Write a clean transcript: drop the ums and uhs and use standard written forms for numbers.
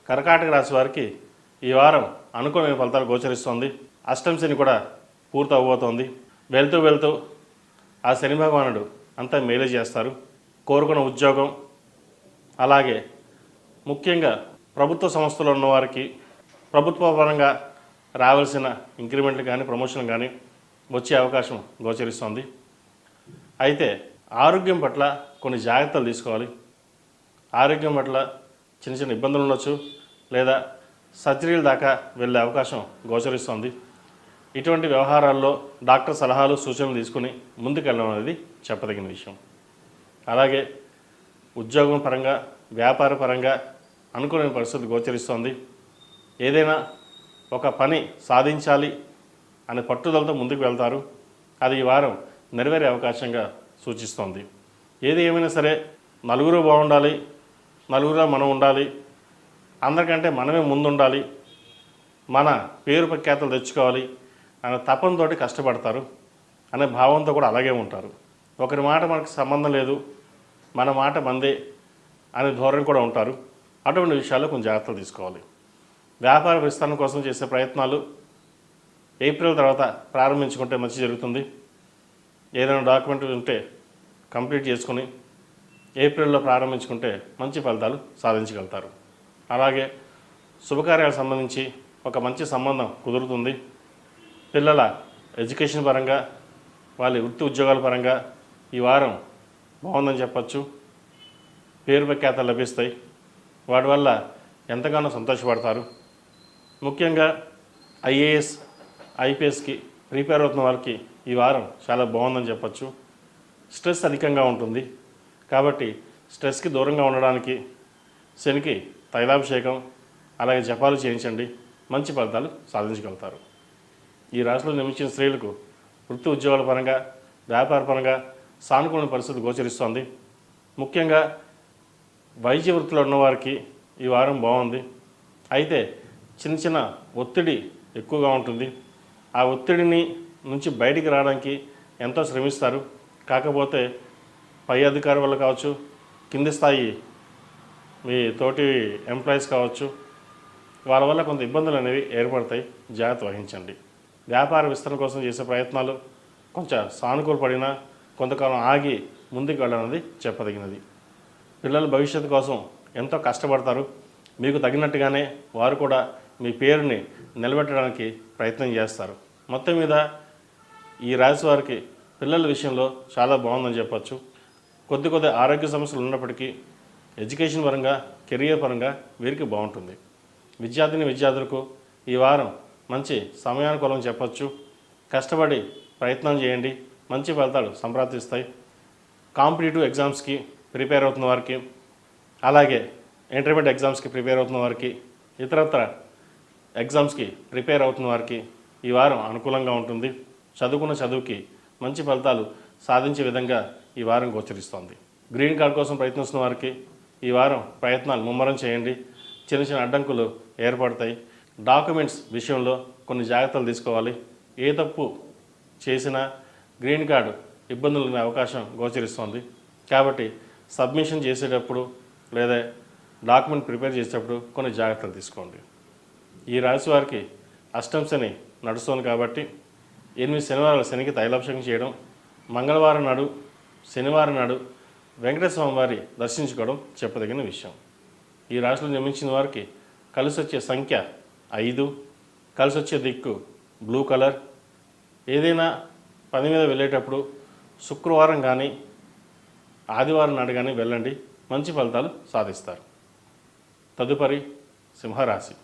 కర్కాటక రాశి వారికి ఈ వారం అనుకూలమైన ఫలితాలు గోచరిస్తోంది. అష్టమ శని కూడా పూర్తి అవబోతోంది. వెళ్తూ వెళ్తూ ఆ శని భగవానుడు అంతా మేలు చేస్తారు. కోరుకున్న ఉద్యోగం, అలాగే ముఖ్యంగా ప్రభుత్వ సంస్థలో ఉన్నవారికి ప్రభుత్వ పరంగా రావాల్సిన ఇంక్రిమెంట్లు కానీ ప్రమోషన్లు కానీ వచ్చే అవకాశం గోచరిస్తోంది. అయితే ఆరోగ్యం పట్ల కొన్ని జాగ్రత్తలు తీసుకోవాలి. ఆరోగ్యం పట్ల చిన్న చిన్న ఇబ్బందులు ఉండొచ్చు, లేదా సర్జరీల దాకా వెళ్ళే అవకాశం గోచరిస్తోంది. ఇటువంటి వ్యవహారాల్లో డాక్టర్ సలహాలు సూచనలు తీసుకుని ముందుకెళ్ళడం అనేది చెప్పదగిన విషయం. అలాగే ఉద్యోగం పరంగా, వ్యాపార పరంగా అనుకూలమైన పరిస్థితి గోచరిస్తోంది. ఏదైనా ఒక పని సాధించాలి అనే పట్టుదలతో ముందుకు వెళ్తారు. అది ఈ వారం నెరవేరే అవకాశంగా సూచిస్తోంది. ఏది ఏమైనా సరే నలుగురు బాగుండాలి, నలుగురులో మనం ఉండాలి, అందరికంటే మనమే ముందుండాలి, మన పేరు ప్రఖ్యాతలు తెచ్చుకోవాలి అనే తపంతో కష్టపడతారు. అనే భావంతో కూడా అలాగే ఉంటారు. ఒకరి మాట మనకు సంబంధం లేదు, మన మాట మందే అనే ధోరణి కూడా ఉంటారు. అటువంటి విషయాల్లో కొంచెం జాగ్రత్తలు తీసుకోవాలి. వ్యాపార విస్తరణ కోసం చేసే ప్రయత్నాలు ఏప్రిల్ తర్వాత ప్రారంభించుకుంటే మంచి జరుగుతుంది. ఏదైనా డాక్యుమెంట్ ఉంటే కంప్లీట్ చేసుకుని ఏప్రిల్లో ప్రారంభించుకుంటే మంచి ఫలితాలు సాధించగలుగుతారు. అలాగే శుభకార్యాలకు సంబంధించి ఒక మంచి సంబంధం కుదురుతుంది. పిల్లల ఎడ్యుకేషన్ పరంగా, వాళ్ళ వృత్తి ఉద్యోగాల పరంగా ఈ వారం బాగుందని చెప్పచ్చు. పేరు ప్రఖ్యాతలు లభిస్తాయి. వాటి వల్ల ఎంతగానో సంతోషపడతారు. ముఖ్యంగా ఐఏఎస్, ఐపీఎస్కి ప్రిపేర్ అవుతున్న వారికి ఈ వారం చాలా బాగుందని చెప్పచ్చు. స్ట్రెస్ అధికంగా ఉంటుంది కాబట్టి స్ట్రెస్కి దూరంగా ఉండడానికి శనికి తైలాభిషేకం, అలాగే జపాలు చేయించండి. మంచి ఫలితాలు సాధించగలుగుతారు. ఈ రాశిలో జన్మించిన స్త్రీలకు వృత్తి ఉద్యోగాల పరంగా, వ్యాపార పరంగా సానుకూల పరిస్థితి గోచరిస్తోంది. ముఖ్యంగా వైద్య వృత్తిలో ఉన్నవారికి ఈ వారం బాగుంది. అయితే చిన్న చిన్న ఒత్తిడి ఎక్కువగా ఉంటుంది. ఆ ఒత్తిడిని నుంచి బయటికి రావడానికి ఎంతో శ్రమిస్తారు. కాకపోతే పై అధికారి వల్ల కావచ్చు, కింది స్థాయి మీ తోటి ఎంప్లాయీస్ కావచ్చు, వాళ్ళ వల్ల కొంత ఇబ్బందులు అనేవి ఏర్పడతాయి. జాగ్రత్త వహించండి. వ్యాపార విస్తరణ కోసం చేసే ప్రయత్నాలు కొంచెం సానుకూలపడినా కొంతకాలం ఆగి ముందుకు వెళ్ళాలన్నది చెప్పదగినది. పిల్లల భవిష్యత్తు కోసం ఎంతో కష్టపడతారు. మీకు తగినట్టుగానే వారు కూడా మీ పేరుని నిలబెట్టడానికి ప్రయత్నం చేస్తారు. మొత్తం మీద ఈ రాశి వారికి పిల్లల విషయంలో చాలా బాగుందని చెప్పచ్చు. కొద్ది ఆరోగ్య సమస్యలు ఉన్నప్పటికీ ఎడ్యుకేషన్ పరంగా, కెరియర్ పరంగా వీరికి బాగుంటుంది. విద్యార్థులకు ఈ వారం మంచి సమయానుకూలం చెప్పచ్చు. కష్టపడి ప్రయత్నం చేయండి, మంచి ఫలితాలు సంప్రాప్తిస్తాయి. కాంపిటేటివ్ ఎగ్జామ్స్కి ప్రిపేర్ అవుతున్న వారికి, అలాగే ఇంటర్మీడియట్ ఎగ్జామ్స్కి ప్రిపేర్ అవుతున్న వారికి, ఇతరత్ర ఎగ్జామ్స్కి ప్రిపేర్ అవుతున్న వారికి ఈ వారం అనుకూలంగా ఉంటుంది. చదువుకున్న చదువుకి మంచి ఫలితాలు సాధించే విధంగా ఈ వారం గోచరిస్తోంది. గ్రీన్ కార్డ్ కోసం ప్రయత్నిస్తున్న వారికి ఈ వారం ప్రయత్నాలు ముమ్మరం చేయండి. చిన్న చిన్న అడ్డంకులు ఏర్పడతాయి. డాక్యుమెంట్స్ విషయంలో కొన్ని జాగ్రత్తలు తీసుకోవాలి. ఏ తప్పు చేసినా గ్రీన్ కార్డు ఇబ్బందులు ఉండే అవకాశం గోచరిస్తోంది. కాబట్టి సబ్మిషన్ చేసేటప్పుడు లేదా డాక్యుమెంట్ ప్రిపేర్ చేసేటప్పుడు కొన్ని జాగ్రత్తలు తీసుకోండి. ఈ రాశి వారికి అష్టమ శని నడుస్తోంది కాబట్టి 8 శనివారాలు శనికి తైలాభిషేకం చేయడం, మంగళవారం నాడు, శనివారం నాడు వెంకటేశ్వర స్వామి వారి దర్శించుకోవడం చెప్పదగిన విషయం. ఈ రాశిలో జన్మించిన వారికి కలిసి వచ్చే సంఖ్య 5, కలిసి వచ్చే దిక్కు బ్లూ కలర్. ఏదైనా పని మీద వెళ్ళేటప్పుడు శుక్రవారం కానీ ఆదివారం నాడు కానీ వెళ్ళండి, మంచి ఫలితాలు సాధిస్తారు. తదుపరి సింహరాశి.